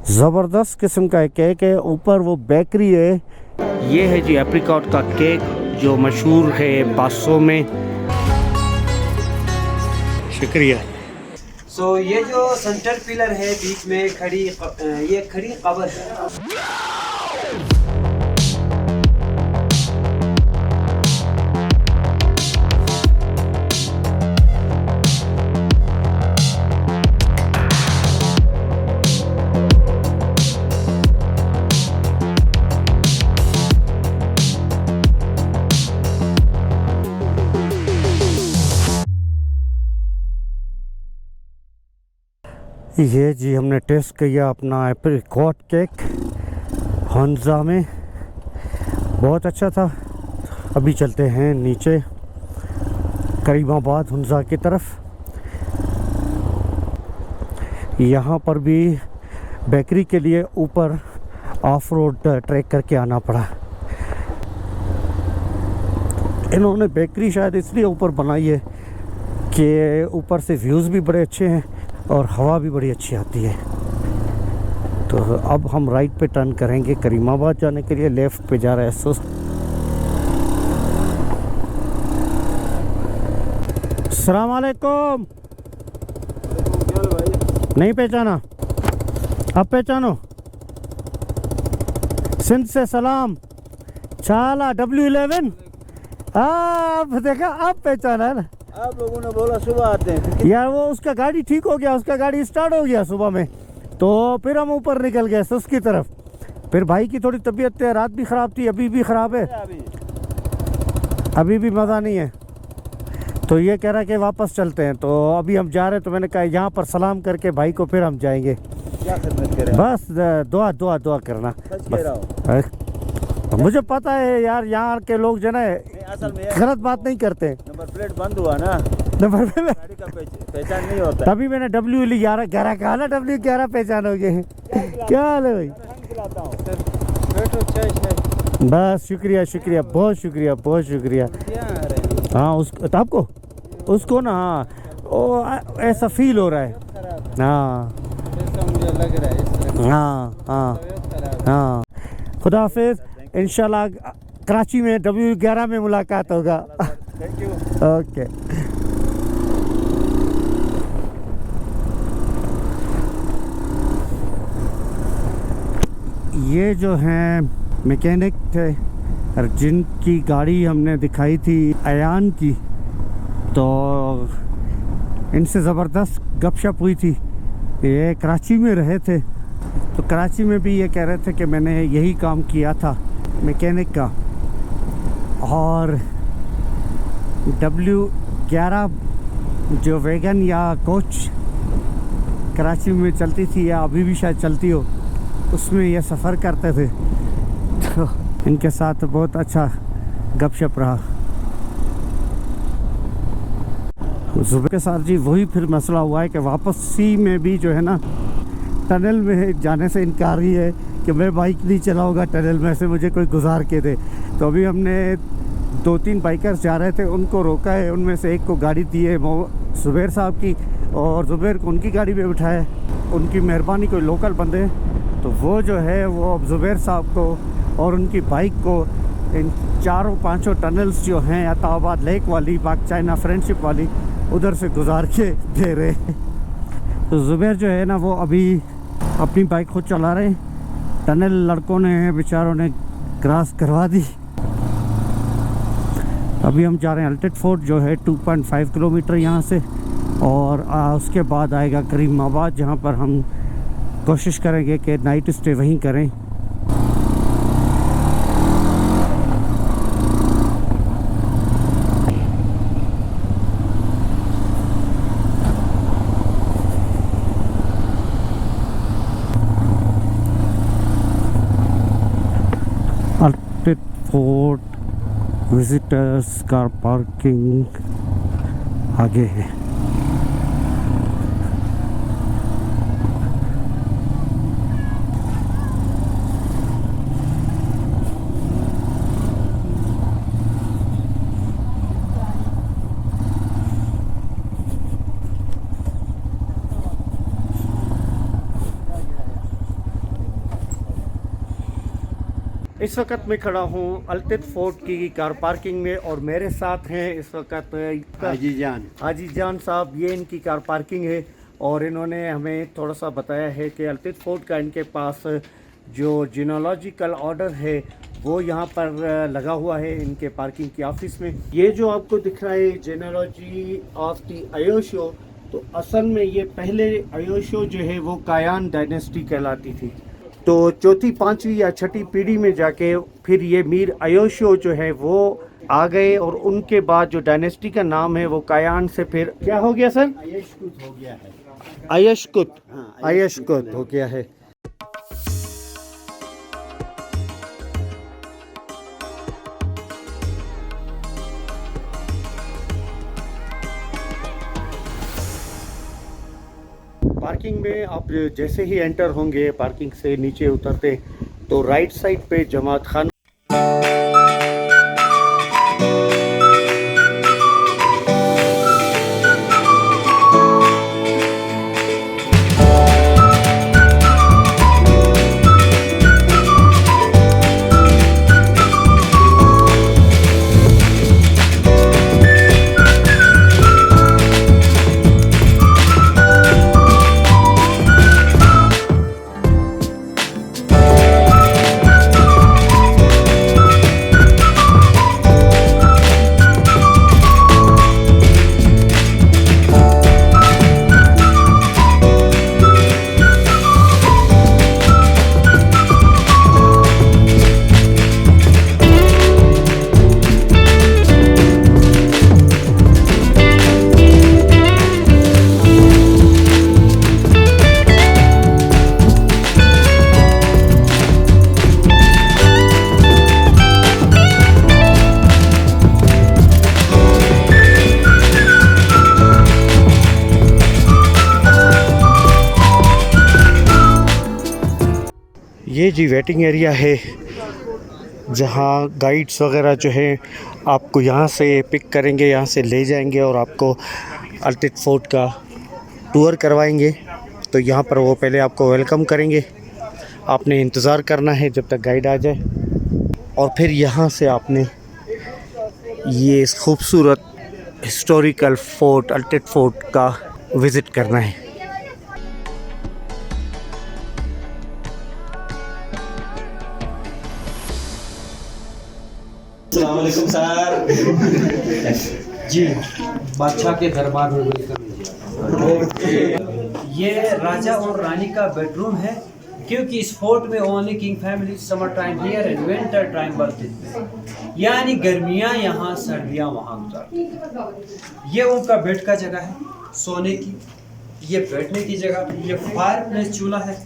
ज़बरदस्त किस्म का केक है। ऊपर वो बेकरी है। ये है जी एप्रिकॉट का केक जो मशहूर है बासों में। शुक्रिया। ये जो सेंटर पिलर है बीच में खड़ी, ये खड़ी कब्र है। ये जी हमने टेस्ट किया अपना एप्रिकॉट केक हंजा में, बहुत अच्छा था। अभी चलते हैं नीचे करीमाबाद हंजा की तरफ। यहाँ पर भी बेकरी के लिए ऊपर ऑफ रोड ट्रैक करके आना पड़ा। इन्होंने बेकरी शायद इसलिए ऊपर बनाई है कि ऊपर से व्यूज़ भी बड़े अच्छे हैं और हवा भी बड़ी अच्छी आती है। तो अब हम राइट पे टर्न करेंगे करीमाबाद जाने के लिए। लेफ़्ट पे जा रहा है सुस्त। अस्सलाम वालेकुम। नहीं पहचाना? अब पहचानो। सिंध से सलाम। चाला W11। आप देखा, अब पहचाना है ना। आप लोगों ने बोला सुबह आते हैं यार, वो उसका गाड़ी ठीक हो गया, उसका गाड़ी स्टार्ट हो गया सुबह में, तो फिर हम ऊपर निकल गए सुस्त की तरफ। फिर भाई की थोड़ी तबीयत रात भी ख़राब थी, अभी भी ख़राब है, अभी भी मज़ा नहीं है। तो ये कह रहा है कि वापस चलते हैं। तो अभी हम जा रहे हैं। तो मैंने कहा यहाँ पर सलाम करके भाई को फिर हम जाएंगे। क्या खिदमत करें? बस दुआ दुआ दुआ करना। मुझे पता है यार, यहाँ के लोग जो है असल में गलत बात नहीं करते। नंबर प्लेट बंद हुआ ना, नंबर प्लेट गाड़ी का पहचान नहीं होता। तभी मैंने W11 कहा ना, W11 पहचानोगे। क्या हाल है भाई? बस शुक्रिया शुक्रिया, बहुत शुक्रिया बहुत शुक्रिया। हाँ उसको, आपको उसको ना, हाँ वो ऐसा फील हो रहा है। हाँ मुझे लग रहा है। हाँ हाँ हाँ। खुदा हाफिज़। इंशाल्लाह कराची में W11 में मुलाकात होगा। Thank you. ओके। ये जो हैं मैकेनिक थे और जिनकी गाड़ी हमने दिखाई थी अयान की, तो इनसे ज़बरदस्त गपशप हुई थी। ये कराची में रहे थे, तो कराची में भी ये कह रहे थे कि मैंने यही काम किया था मैकेनिक का। और W11 जो वैगन या कोच कराची में चलती थी या अभी भी शायद चलती हो, उसमें ये सफ़र करते थे। तो इनके साथ बहुत अच्छा गपशप रहा। जुबैर के साथ जी वही फिर मसला हुआ है कि वापसी में भी जो है ना, टनल में जाने से इनकार ही है कि मैं बाइक नहीं चलाऊंगा टनल में से, मुझे कोई गुजार के दे। तो अभी हमने 2-3 बाइकर्स जा रहे थे, उनको रोका है। उनमें से एक को गाड़ी दी है जुबैर साहब की, और जुबैर को उनकी गाड़ी पे बिठाया। उनकी मेहरबानी, कोई लोकल बंदे, तो वो जो है वो अब जुबैर साहब को और उनकी बाइक को इन 4-5 टनल्स जो हैं अताबाद लेक वाली, पाक चाइना फ्रेंडशिप वाली, उधर से गुजार के दे रहे हैं। तो जुबैर जो है ना, वो अभी अपनी बाइक खुद चला रहे हैं। टनल लड़कों ने, बेचारों ने क्रॉस करवा दी। अभी हम जा रहे हैं अल्टेड फोर्ट जो है 2.5 किलोमीटर यहाँ से, और उसके बाद आएगा करीमाबाद, जहाँ पर हम कोशिश करेंगे कि नाइट स्टे वहीं करें। अल्टेड फोर्ट विजिटर्स कार पार्किंग आगे है। इस वक्त मैं खड़ा हूँ अल्तिफ फोर्ट की कार पार्किंग में और मेरे साथ हैं इस वक्त हाजी जान साहब। ये इनकी कार पार्किंग है और इन्होंने हमें थोड़ा सा बताया है कि अल्तिफ फोर्ट का इनके पास जो जीनोलॉजिकल ऑर्डर है वो यहाँ पर लगा हुआ है इनके पार्किंग की ऑफिस में। ये जो आपको दिख रहा है जीनोलॉजी ऑफ दी अयोशो, तो असल में ये पहले अयोशो जो है वो कायान डायनेस्टी कहलाती थी। तो चौथी, पांचवी या छठी पीढ़ी में जाके फिर ये मीर अयोशो जो है वो आ गए और उनके बाद जो डायनेस्टी का नाम है वो कायान से फिर क्या हो गया सर? अयशकुत हो गया है। अयशकुत हो गया है। पार्किंग में आप जैसे ही एंटर होंगे, पार्किंग से नीचे उतरते तो राइट साइड पे जमात खान ये जी वेटिंग एरिया है जहाँ गाइड्स वगैरह जो है आपको यहाँ से पिक करेंगे, यहाँ से ले जाएंगे और आपको अल्तिफ फोर्ट का टूर करवाएंगे। तो यहाँ पर वो पहले आपको वेलकम करेंगे, आपने इंतज़ार करना है जब तक गाइड आ जाए और फिर यहाँ से आपने ये खूबसूरत हिस्टोरिकल फोर्ट अल्तिफ फोर्ट का विज़िट करना है। अस्सलामुअलैकुम सर जी, बादशाह के दरबार में ये राजा और रानी का बेडरूम है, क्योंकि इस फोर्ट में only king family summer time here and winter time birthday, यानी गर्मियां यहाँ सर्दियां वहाँ गुजारती। ये उनका बेड का जगह है सोने की, ये बैठने की जगह, ये फायर प्लेस चूल्हा है।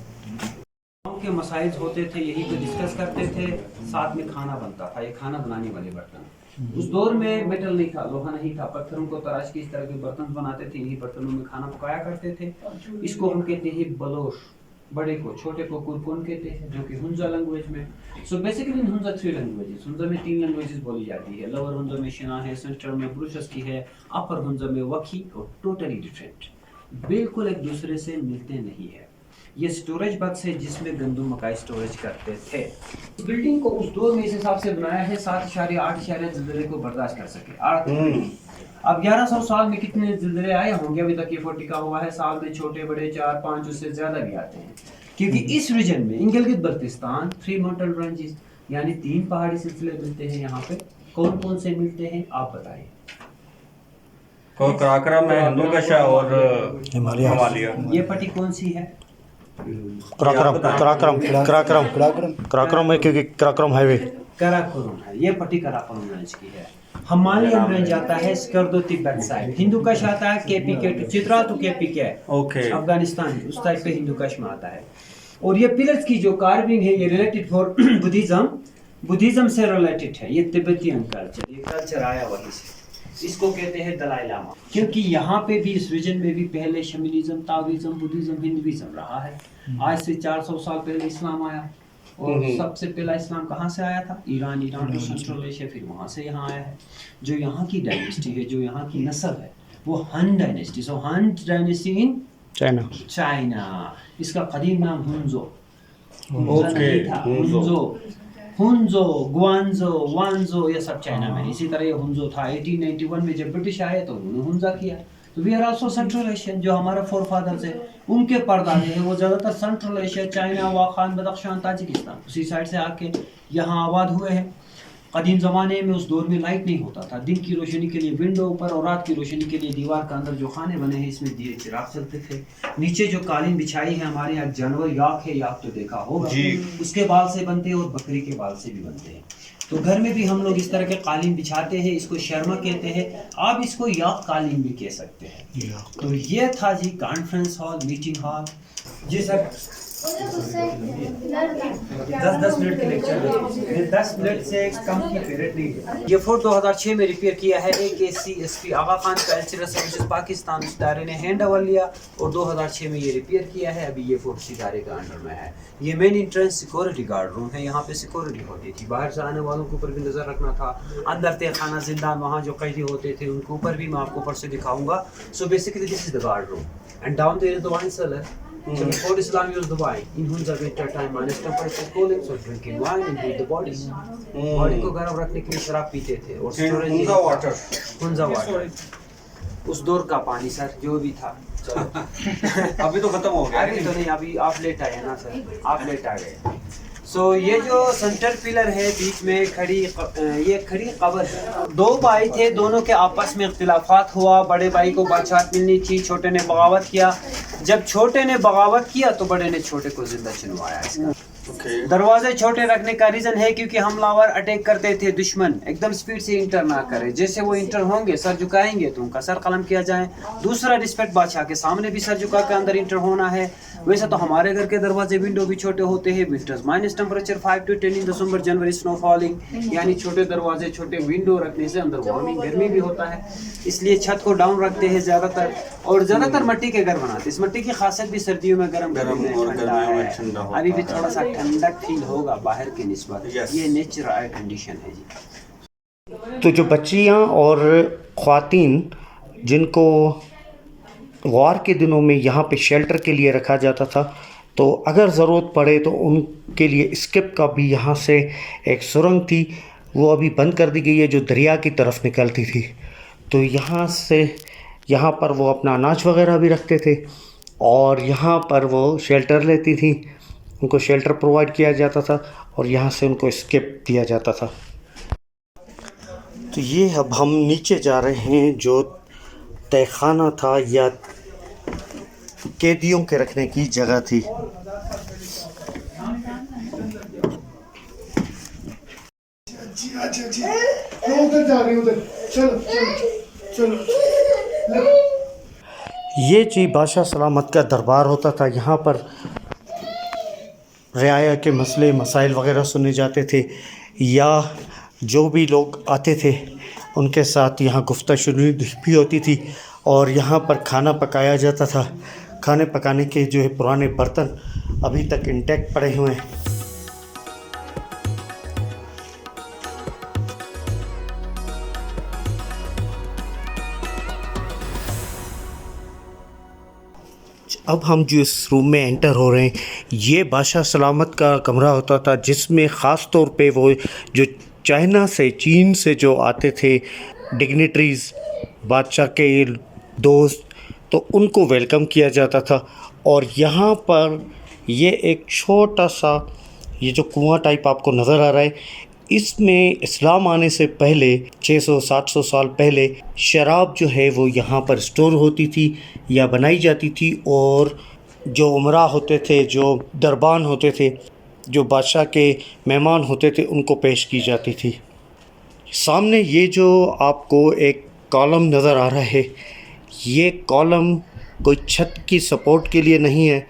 के मसाइल होते थे यही पे डिस्कस करते थे, साथ में खाना बनता था। ये खाना बनाने वाले बर्तन, उस दौर में मेटल नहीं था, लोहा नहीं था, पत्थरों को तराश के इस तरह के बर्तन बनाते थे, इन्हीं बर्तनों में खाना पकाया करते थे। इसको हम कहते हैं बलोश, बड़े को, छोटे को कुरकुन कहते हैं, जो कि हुंजा लैंग्वेज में। So basically Hunza 3 languages, Hunza में 3 लैंग्वेजेस बोली जाती है। लोअर हुंजा में शिना है, सेंट्रल में ब्रुशस की है, अपर हुंजा में वकी, और टोटली डिफरेंट, बिल्कुल एक दूसरे से मिलते नहीं है। ये स्टोरेज बक्स है जिसमें गंदम मकाई स्टोरेज करते थे। बिल्डिंग को उस दौर में इस हिसाब से बनाया है 7.8 ज़िलज़ले को बर्दाश्त कर सके। अब 1100 साल में कितने ज़िलज़ले आए होंगे अभी तक? ये 40 का हुआ है, साल में छोटे बड़े 4-5 उससे ज्यादा भी आते हैं, क्योंकि इस रीजन में गिलगित बल्तिस्तान 3 माउंटेन रेंजेस यानी 3 पहाड़ी सिलसिले मिलते हैं। यहाँ पे कौन कौन से मिलते हैं आप बताइए? कराक्रम है, हिंदुकुश और हिमालय। ये पट्टी कौन सी है? कराक्रम है, क्योंकि कराक्रम हाईवे कराकोरम है, ये पट्टी कराकोरम रेंज की है। हिमालयन रेंज आता है स्कर्दो तिब्बत साइड, हिंदुकुश आता है KPK to Chitral to KPK, okay, Afghanistan उस टाइप पे हिंदुकुश में आता है। और ये पिलर्स की जो कार्विंग है ये रिलेटेड फॉर बुद्धिज्म से रिलेटेड है। ये तिब्बतियन कल्चर, ये कल्चर आया वहीं से, इसको कहते हैं दलाई लामा, क्योंकि यहाँ पे भी इस रीजन में भी पहले शमीनिज्म, ताओइज्म, बुद्धिज्म, हिंदुइज्म रहा है। आज से 400 साल पहले इस्लाम आया, और सबसे पहला इस्लाम कहाँ से आया था? ईरान टू सेंट्रल एशिया, फिर वहाँ से यहाँ आया है। जो यहाँ की डायनेस्टी है, जो यहाँ की नस्ल है, वो हन डायनेस्टी। सो हन डायनेस्टी इन चाइना, इसका कदीम नाम हुंजो, हुंजो। हुंजो, गुआंजो, वांजो ये सब चाइना में। इसी तरह ये हुंजो था 1891 में जब ब्रिटिश आए तो उन्होंने हुंजा किया। तो we are also central Asian, जो हमारा फोर फादर्स है उनके परदादे हैं वो ज़्यादातर central Asia, China, Wakhan, Badakhshan, Tajikistan उसी साइड से आके यहाँ आबाद हुए हैं। कदीम ज़माने में उस दौर में लाइट नहीं होता था, दिन की रोशनी के लिए विंडो ऊपर और रात की रोशनी के लिए दीवार के अंदर जो खाने बने हैं इसमें दिए चिराग चलते थे। नीचे जो कालीन बिछाई है हमारे यहाँ जानवर याक है, याक तो देखा होगा, उसके बाल से बनते हैं और बकरी के बाल से भी बनते हैं। तो घर में भी हम लोग इस तरह के कालीन बिछाते हैं, इसको शर्मा कहते हैं, आप इसको याक कालीन भी कह सकते हैं। तो ये था जी कॉन्फ्रेंस हॉल, मीटिंग हॉल। जी सर 10 मिनट के लेक्चर में 10 मिनट से कम की पीरियड नहीं है। ये फोर्ट 2006 में रिपेयर किया है। AKCSP आगा खान कल्चरल सर्विसेज पाकिस्तान उस इदारे ने हैंड ओवर लिया और 2006 में ये रिपेयर किया है। अभी ये फोर्ट इस इदारे के अंडर में है। ये main entrance security guard room है, यहाँ पे सिक्योरिटी होती थी, बाहर से आने वालों के ऊपर भी नज़र रखना था। अंदर तहखाना जिंदान, वहाँ जो कैदी होते थे उनके ऊपर भी मैं आपको ऊपर से दिखाऊंगा। So basically this is the guard room and down there is the wine cellar. So before Islam used the wine, in Hunza winter time, minus temperature cooling, so drinking wine and heat the bodies. Body को गर्म रखने के लिए शराब पीते थे और storage Hunza water. उस दौर का पानी सर जो भी था। अभी तो खत्म हो गया। अभी तो नहीं, अभी आप लेट आए ना सर, आप लेट आ गए। सो ये जो सेंटर पिलर है बीच में खड़ी, ये खड़ी कब्र है। दो भाई थे, दोनों के आपस में इख्तिलाफात हुआ। बड़े भाई को बादशाहत मिलनी थी, छोटे ने बगावत किया। जब छोटे ने बगावत किया तो बड़े ने छोटे को जिंदा चुनवाया। इसका दरवाजे छोटे रखने का रीजन है क्योंकि हमलावर अटैक करते थे, दुश्मन एकदम स्पीड से इंटर ना करे। जैसे वो इंटर होंगे सर झुकाएंगे तो उनका सर कलम किया जाए। दूसरा रिस्पेक्ट, बादशाह के सामने भी सर झुका के अंदर इंटर होना है। वैसे तो हमारे घर के दरवाजे विंडो भी छोटे होते हैं। Winters minus temperature 5 to 10 in December January, snow falling, यानी छोटे दरवाजे छोटे विंडो रखने से अंदर वार्मिंग गर्मी भी होता है, इसलिए छत को डाउन रखते हैं ज़्यादातर। और ज़्यादातर मिट्टी के घर बनाते। इस मिट्टी की खासियत भी सर्दियों में गर्म ठंडा है। अभी भी थोड़ा सा ठंडक फील होगा बाहर की निस्बत। ये नेचुरल कंडीशन है जी। तो जो बच्चियाँ और ख़वातीन जिनको वार के दिनों में यहाँ पे शेल्टर के लिए रखा जाता था, तो अगर ज़रूरत पड़े तो उनके लिए स्किप का भी यहाँ से एक सुरंग थी, वो अभी बंद कर दी गई है, जो दरिया की तरफ निकलती थी। तो यहाँ से यहाँ पर वो अपना अनाज वगैरह भी रखते थे और यहाँ पर वो शेल्टर लेती थी, उनको शेल्टर प्रोवाइड किया जाता था और यहाँ से उनको स्किप दिया जाता था। तो ये अब हम नीचे जा रहे हैं, जो तहखाना था या कैदियों के रखने की जगह थी। उधर जा रही, उधर चलो चलो चलो। ये जी बादशाह सलामत का दरबार होता था। यहाँ पर रियाया के मसले मसाइल वगैरह सुने जाते थे, या जो भी लोग आते थे उनके साथ यहाँ गुफ्तगू भी होती थी और यहाँ पर खाना पकाया जाता था। खाने पकाने के जो है पुराने बर्तन अभी तक इंटैक्ट पड़े हुए हैं। अब हम जो इस रूम में एंटर हो रहे हैं, ये बादशाह सलामत का कमरा होता था, जिसमें ख़ास तौर पे वो जो चाइना से, चीन से जो आते थे डिग्निटरीज़, बादशाह के दोस्त, तो उनको वेलकम किया जाता था। और यहाँ पर ये एक छोटा सा ये जो कुआं टाइप आपको नज़र आ रहा है, इसमें इस्लाम आने से पहले 600-700 साल पहले शराब जो है वो यहाँ पर स्टोर होती थी या बनाई जाती थी, और जो उमरा होते थे, जो दरबान होते थे, जो बादशाह के मेहमान होते थे, उनको पेश की जाती थी। सामने ये जो आपको एक कॉलम नज़र आ रहा है, ये कॉलम कोई छत की सपोर्ट के लिए नहीं है।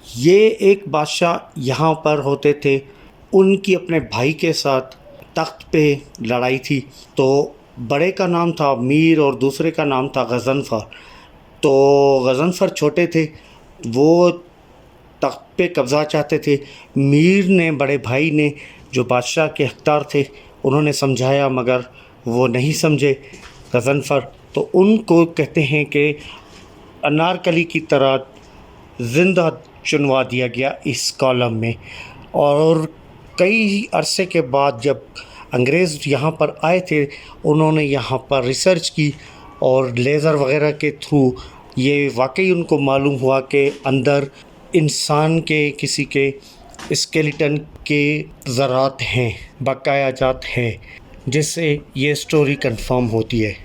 ये एक बादशाह यहाँ पर होते थे, उनकी अपने भाई के साथ तख्त पे लड़ाई थी। तो बड़े का नाम था मीर और दूसरे का नाम था गज़नफ़र। तो गज़नफ़र छोटे थे, वो तख्त पे कब्ज़ा चाहते थे। मीर ने, बड़े भाई ने, जो बादशाह के हक़दार थे, उन्होंने समझाया मगर वो नहीं समझे गज़नफ़र। तो उनको कहते हैं कि अनारकली की तरह ज़िंदा चुनवा दिया गया इस कॉलम में, और कई अरसे के बाद जब अंग्रेज़ यहाँ पर आए थे, उन्होंने यहाँ पर रिसर्च की और लेज़र वग़ैरह के थ्रू ये वाकई उनको मालूम हुआ कि अंदर इंसान के किसी के स्केलेटन के ज़रात हैं, बकायाजात हैं, जिससे ये स्टोरी कंफर्म होती है।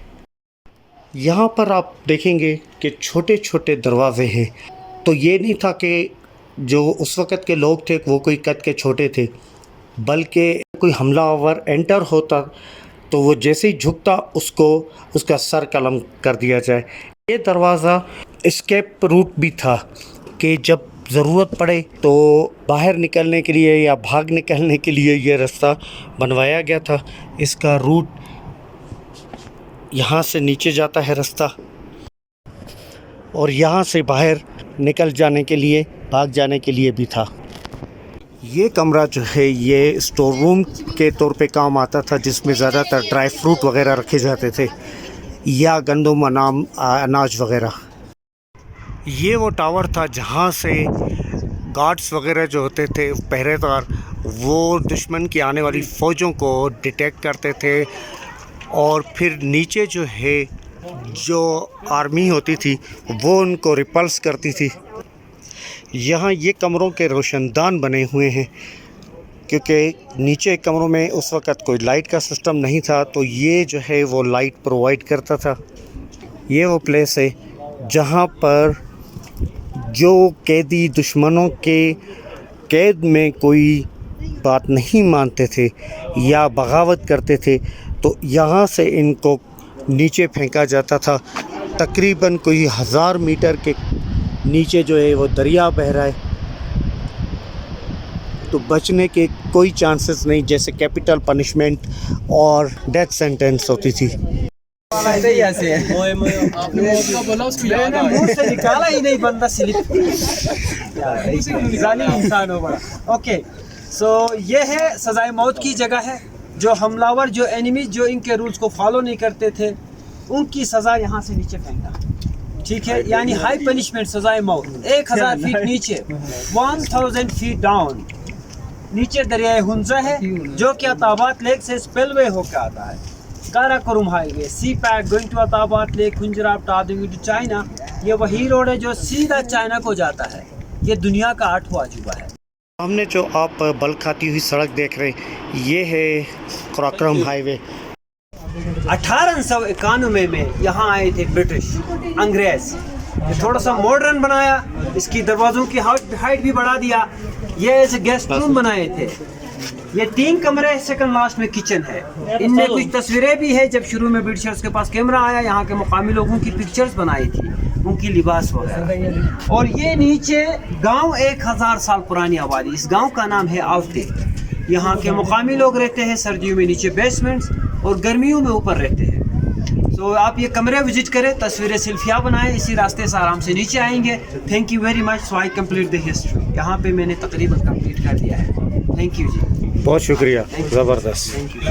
यहाँ पर आप देखेंगे कि छोटे छोटे दरवाज़े हैं। तो ये नहीं था कि जो उस वक़्त के लोग थे वो कोई कद के छोटे थे, बल्कि कोई हमलावर एंटर होता तो वो जैसे ही झुकता उसको उसका सर कलम कर दिया जाए। ये दरवाज़ा एस्केप रूट भी था कि जब ज़रूरत पड़े तो बाहर निकलने के लिए या भाग निकलने के लिए ये रास्ता बनवाया गया था। इसका रूट यहाँ से नीचे जाता है रास्ता, और यहाँ से बाहर निकल जाने के लिए, भाग जाने के लिए भी था। ये कमरा जो है ये स्टोर रूम के तौर पे काम आता था, जिसमें ज़्यादातर ड्राई फ्रूट वग़ैरह रखे जाते थे या गंदम अनाज वग़ैरह। ये वो टावर था जहाँ से गार्ड्स वग़ैरह जो होते थे, पहरेदार, वो दुश्मन की आने वाली फ़ौजों को डिटेक्ट करते थे और फिर नीचे जो है जो आर्मी होती थी वो उनको रिपल्स करती थी। यहाँ ये कमरों के रोशनदान बने हुए हैं, क्योंकि नीचे कमरों में उस वक़्त कोई लाइट का सिस्टम नहीं था, तो ये जो है वो लाइट प्रोवाइड करता था। ये वो प्लेस है जहाँ पर जो कैदी दुश्मनों के कैद में कोई बात नहीं मानते थे या बगावत करते थे, तो यहाँ से इनको नीचे फेंका जाता था। तकरीबन कोई 1000 मीटर के नीचे जो है वो दरिया बह रहा है, तो बचने के कोई चांसेस नहीं, जैसे कैपिटल पनिशमेंट और डेथ सेंटेंस होती थी। मुंह से निकाला ही नहीं, बंदा स्लिप इंसान हो बड़ा। ओके, सो ये है सजाए मौत की जगह है। जो हमलावर, जो एनिमीज, जो इनके रूल्स को फॉलो नहीं करते थे, उनकी सज़ा यहाँ से नीचे फेंका, ठीक है, यानी हाई पनिशमेंट, सजाए मौत। 1000 फीट नीचे, 1000 फीट डाउन नीचे दरियाए हुंजा है, जो कि अताबाद लेक से स्पेलवे होकर आता है। Karakoram highway, CPEC going to Attabad lake, Khunjerab टादिंग टू चाइना। ये वही रोड है जो सीधा चाइना को जाता है। ये दुनिया का 8वां अजूबा है। सामने जो आप बल खाती हुई सड़क देख रहे हैं, ये है काराकोरम हाईवे। 1891 में यहाँ आए थे ब्रिटिश, अंग्रेज। ये थोड़ा सा मॉडर्न बनाया, इसकी दरवाज़ों की हाइट भी बढ़ा दिया। ये ऐसे गेस्ट रूम बनाए थे। ये 3 कमरे, सेकंड लास्ट में किचन है। इनमें कुछ तस्वीरें भी है, जब शुरू में ब्रिटिशर्स के पास कैमरा आया, यहाँ के मुकामी लोगों की पिक्चर्स बनाई थी, उनकी लिबास वगैरह। और ये नीचे गांव 1000 साल पुरानी आबादी, इस गांव का नाम है आवते। यहाँ के मुकामी लोग रहते हैं, सर्दियों में नीचे बेसमेंट्स और गर्मियों में ऊपर रहते हैं। तो आप ये कमरे विजिट करें, तस्वीरें, सेल्फियाँ बनाएं, इसी रास्ते से आराम से नीचे आएंगे। Thank you very much. So I complete the history. यहाँ पे मैंने तकरीबन कंप्लीट कर दिया है। थैंक यू जी, बहुत शुक्रिया, ज़बरदस्त। Thank you.